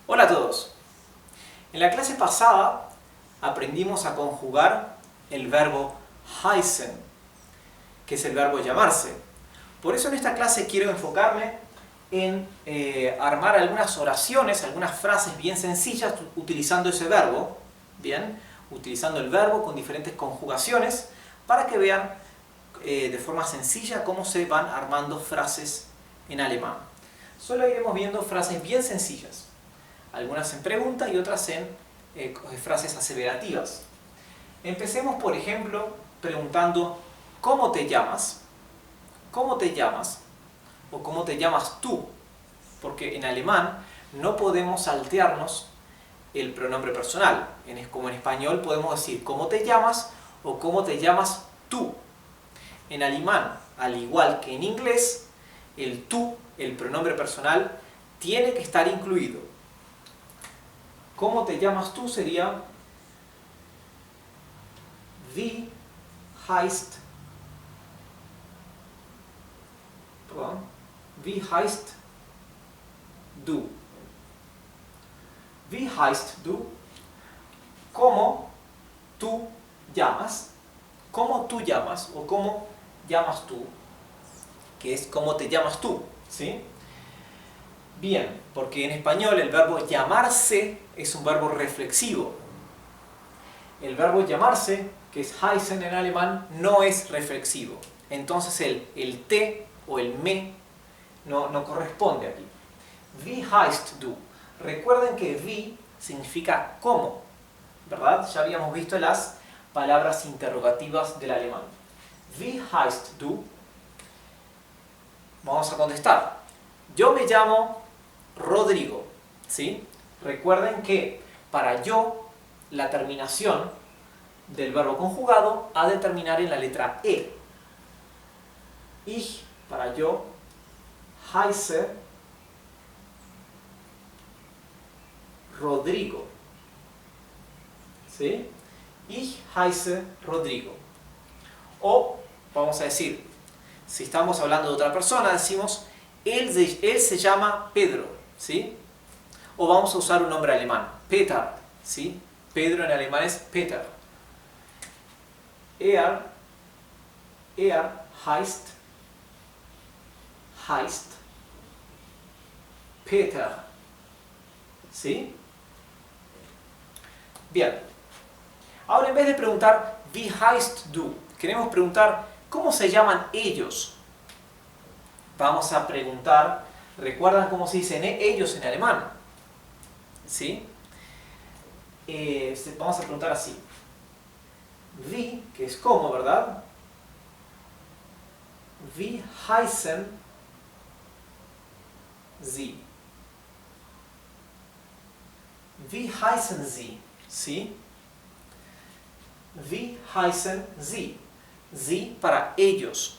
Hola a todos. En la clase pasada aprendimos a conjugar el verbo heißen, que es el verbo llamarse. Por eso en esta clase quiero enfocarme en armar algunas oraciones, algunas frases bien sencillas utilizando ese verbo, bien, utilizando el verbo con diferentes conjugaciones, para que vean de forma sencilla cómo se van armando frases en alemán. Solo iremos viendo frases bien sencillas, algunas en pregunta y otras en frases aseverativas. Empecemos, por ejemplo, preguntando ¿cómo te llamas? ¿Cómo te llamas? O ¿cómo te llamas tú? Porque en alemán no podemos saltearnos el pronombre personal. Como en español podemos decir ¿cómo te llamas? O ¿cómo te llamas tú? En alemán, al igual que en inglés, el tú, el pronombre personal, tiene que estar incluido. ¿Cómo te llamas tú? Sería Wie heißt Wie heißt du? Wie heißt du? ¿Cómo tú llamas? ¿Cómo tú llamas? O ¿cómo llamas tú? Que es ¿cómo te llamas tú? ¿Sí? Bien, porque en español el verbo llamarse es un verbo reflexivo. El verbo llamarse, que es heißen en alemán, no es reflexivo. Entonces el te o el me no corresponde aquí. Wie heißt du? Recuerden que wie significa cómo, ¿verdad? Ya habíamos visto las palabras interrogativas del alemán. Wie heißt du? Vamos a contestar. Yo me llamo Rodrigo, ¿sí? Recuerden que para yo, la terminación del verbo conjugado ha de terminar en la letra E. Ich, para yo, heiße Rodrigo, ¿sí? Ich heiße Rodrigo. O, vamos a decir, si estamos hablando de otra persona, decimos él se llama Pedro, ¿sí? O vamos a usar un nombre alemán, Peter, ¿sí? Pedro en alemán es Peter. Er heißt Peter, ¿sí? Bien. Ahora en vez de preguntar Wie heißt du? Queremos preguntar ¿cómo se llaman ellos? Vamos a preguntar, ¿recuerdan cómo se dicen ellos en alemán? ¿Sí? Vamos a preguntar así. Wie, que es cómo, ¿verdad? Wie heißen Sie? Wie heißen Sie? ¿Sí? Wie heißen Sie? Sie para ellos.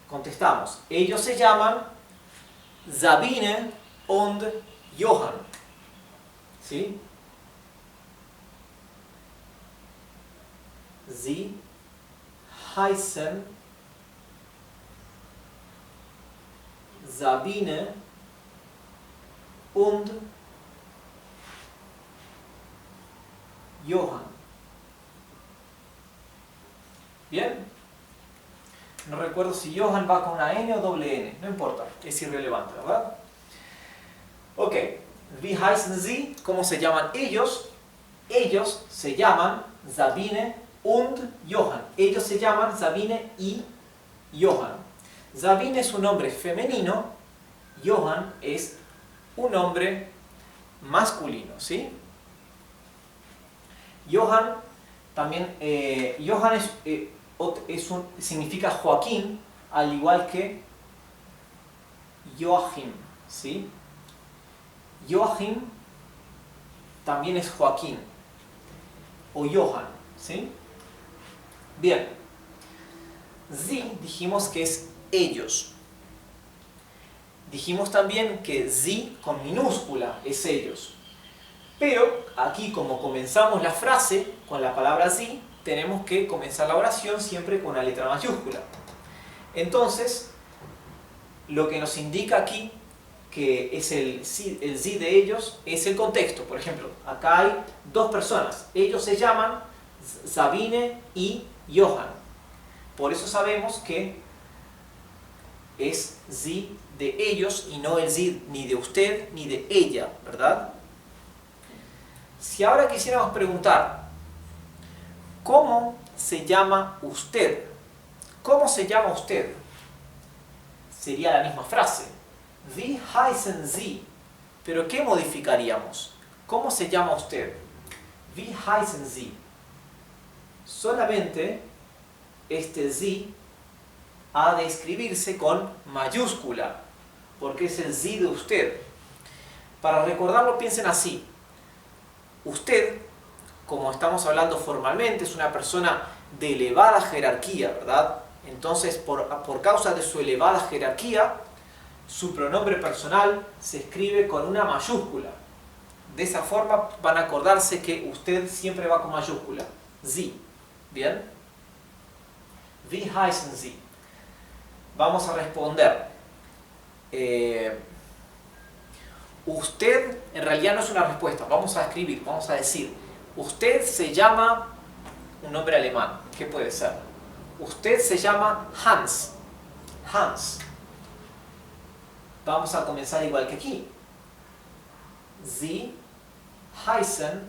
Contestamos. Ellos se llaman Sabine und Johann. ¿Sí? Sie heißen Sabine und Johann. ¿Bien? No recuerdo si Johann va con una N o doble N, no importa, es irrelevante, ¿verdad? Ok, wie heißen Sie? ¿Cómo se llaman ellos? Ellos se llaman Sabine und Johann. Ellos se llaman Sabine y Johann. Sabine es un nombre femenino, Johann es un nombre masculino, ¿sí? Johann también, Johann significa Joaquín, al igual que Joachim, ¿sí? Joachim también es Joaquín, o Johann, ¿sí? Bien, Sie dijimos que es ellos. Dijimos también que Sie con minúscula es ellos. Pero aquí, como comenzamos la frase con la palabra Sie, tenemos que comenzar la oración siempre con la letra mayúscula. Entonces, lo que nos indica aquí que es el sie de ellos, es el contexto. Por ejemplo, acá hay dos personas. Ellos se llaman Sabine y Johann. Por eso sabemos que es sie de ellos y no el sie ni de usted ni de ella, ¿verdad? Si ahora quisiéramos preguntar, ¿cómo se llama usted? ¿Cómo se llama usted? Sería la misma frase. Wie heißen Sie? ¿Pero qué modificaríamos? ¿Cómo se llama usted? Wie heißen Sie? Solamente este Sie ha de escribirse con mayúscula, porque es el Sie de usted. Para recordarlo, piensen así. Usted, como estamos hablando formalmente, es una persona de elevada jerarquía, ¿verdad? Entonces, por causa de su elevada jerarquía, su pronombre personal se escribe con una mayúscula. De esa forma van a acordarse que usted siempre va con mayúscula. Sie. ¿Bien? Wie heißen Sie? Vamos a responder. Usted en realidad no es una respuesta. Vamos a escribir, vamos a decir. Usted se llama un nombre alemán. ¿Qué puede ser? Usted se llama Hans. Hans. Vamos a comenzar igual que aquí. Sie heißen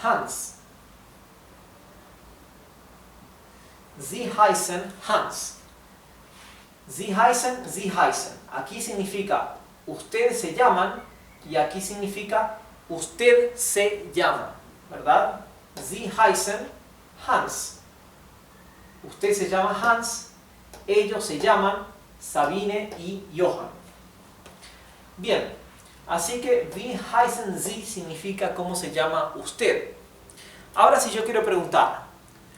Hans. Sie heißen Hans. Sie heißen, Sie heißen. Aquí significa ustedes se llaman y aquí significa usted se llama, ¿verdad? Sie heißen Hans. Usted se llama Hans, ellos se llaman Sabine y Johann. Bien, así que Wie heißen Sie significa cómo se llama usted. Ahora si yo quiero preguntar,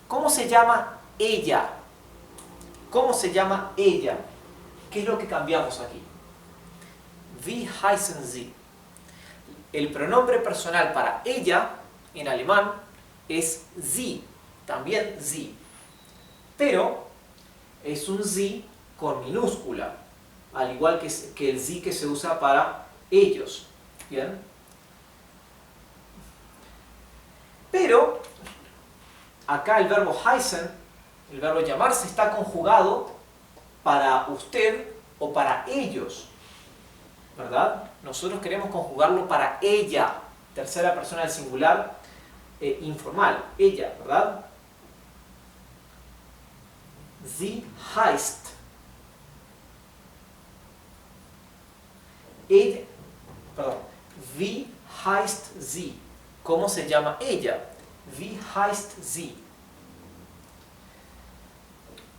¿cómo se llama ella? ¿Cómo se llama ella? ¿Qué es lo que cambiamos aquí? Wie heißen Sie? El pronombre personal para ella en alemán es sie, también sie. Pero es un sie con minúscula, al igual que el sie que se usa para ellos. ¿Bien? Pero acá el verbo heißen, el verbo llamarse, está conjugado para usted o para ellos, ¿verdad? Nosotros queremos conjugarlo para ella, tercera persona del singular informal, ella, ¿verdad? Sie heißt. Wie heißt sie? ¿Cómo se llama ella? Wie heißt sie?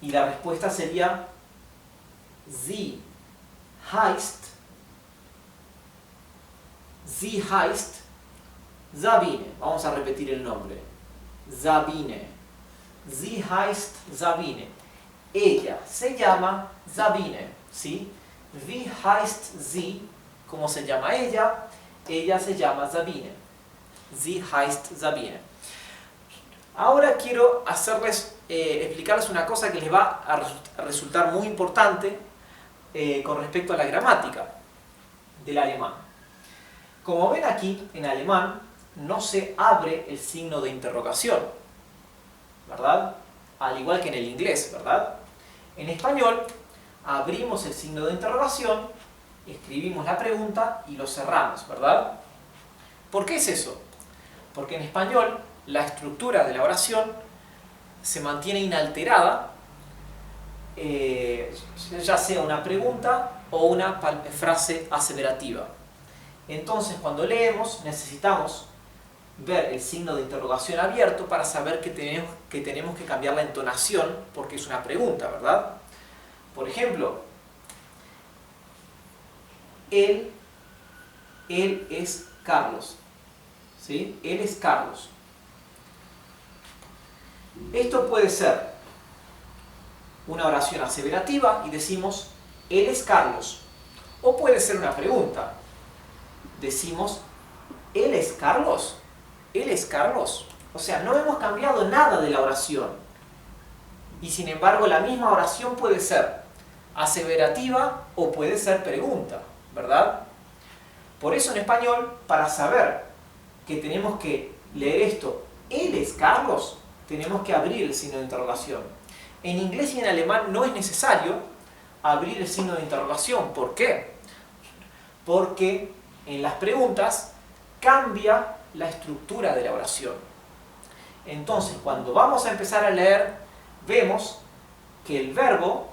Y la respuesta sería sie heißt Sabine. Vamos a repetir el nombre. Sabine. Sie heißt Sabine. Ella se llama Sabine. ¿Sí? Wie heißt sie? ¿Cómo se llama ella? Ella se llama Sabine. Sie heißt Sabine. Ahora quiero explicarles una cosa que les va a resultar muy importante con respecto a la gramática del alemán. Como ven aquí, en alemán no se abre el signo de interrogación, ¿verdad? Al igual que en el inglés, ¿verdad? En español abrimos el signo de interrogación, escribimos la pregunta y lo cerramos, ¿verdad? ¿Por qué es eso? Porque en español la estructura de la oración se mantiene inalterada, ya sea una pregunta o una frase aseverativa. Entonces, cuando leemos, necesitamos ver el signo de interrogación abierto para saber que tenemos que cambiar la entonación porque es una pregunta, ¿verdad? Por ejemplo, él es Carlos. ¿Sí? Él es Carlos. Esto puede ser una oración aseverativa y decimos, él es Carlos. O puede ser una pregunta. Decimos, ¿él es Carlos? ¿Él es Carlos? O sea, no hemos cambiado nada de la oración. Y sin embargo, la misma oración puede ser aseverativa o puede ser pregunta, ¿verdad? Por eso en español, para saber que tenemos que leer esto, ¿él es Carlos?, tenemos que abrir el signo de interrogación. En inglés y en alemán no es necesario abrir el signo de interrogación. ¿Por qué? Porque en las preguntas cambia la estructura de la oración. Entonces, cuando vamos a empezar a leer, vemos que el verbo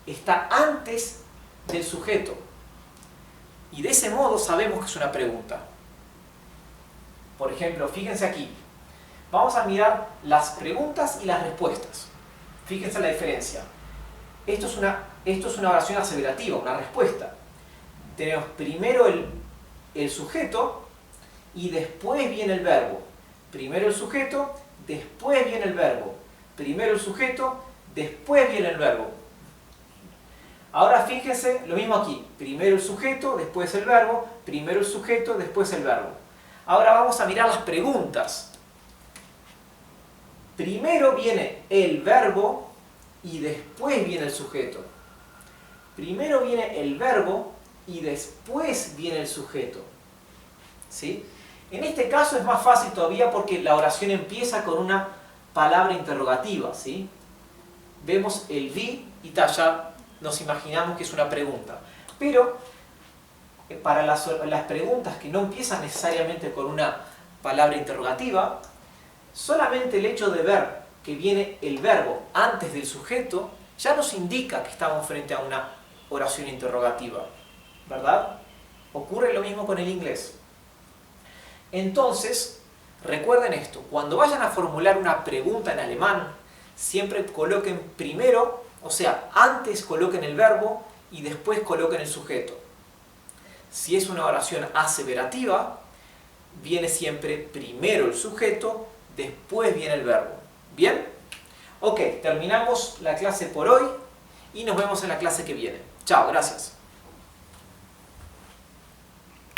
está antes del sujeto. Y de ese modo sabemos que es una pregunta. Por ejemplo, fíjense aquí. Vamos a mirar las preguntas y las respuestas. Fíjense la diferencia. Esto es una oración aseverativa, una respuesta. Tenemos primero el sujeto y después viene el verbo. Primero el sujeto, después viene el verbo. Primero el sujeto, después viene el verbo. Ahora fíjense lo mismo aquí. Primero el sujeto, después el verbo. Primero el sujeto, después el verbo. Ahora vamos a mirar las preguntas. Primero viene el verbo y después viene el sujeto. Primero viene el verbo y después viene el sujeto. ¿Sí? En este caso es más fácil todavía porque la oración empieza con una palabra interrogativa. ¿Sí? Vemos el vi y ya nos imaginamos que es una pregunta. Pero para las preguntas que no empiezan necesariamente con una palabra interrogativa, solamente el hecho de ver que viene el verbo antes del sujeto ya nos indica que estamos frente a una oración interrogativa, ¿verdad? Ocurre lo mismo con el inglés. Entonces, recuerden esto, cuando vayan a formular una pregunta en alemán, siempre coloquen primero, o sea, antes coloquen el verbo y después coloquen el sujeto. Si es una oración aseverativa, viene siempre primero el sujeto, después viene el verbo. ¿Bien? Ok, terminamos la clase por hoy y nos vemos en la clase que viene. Chao, gracias.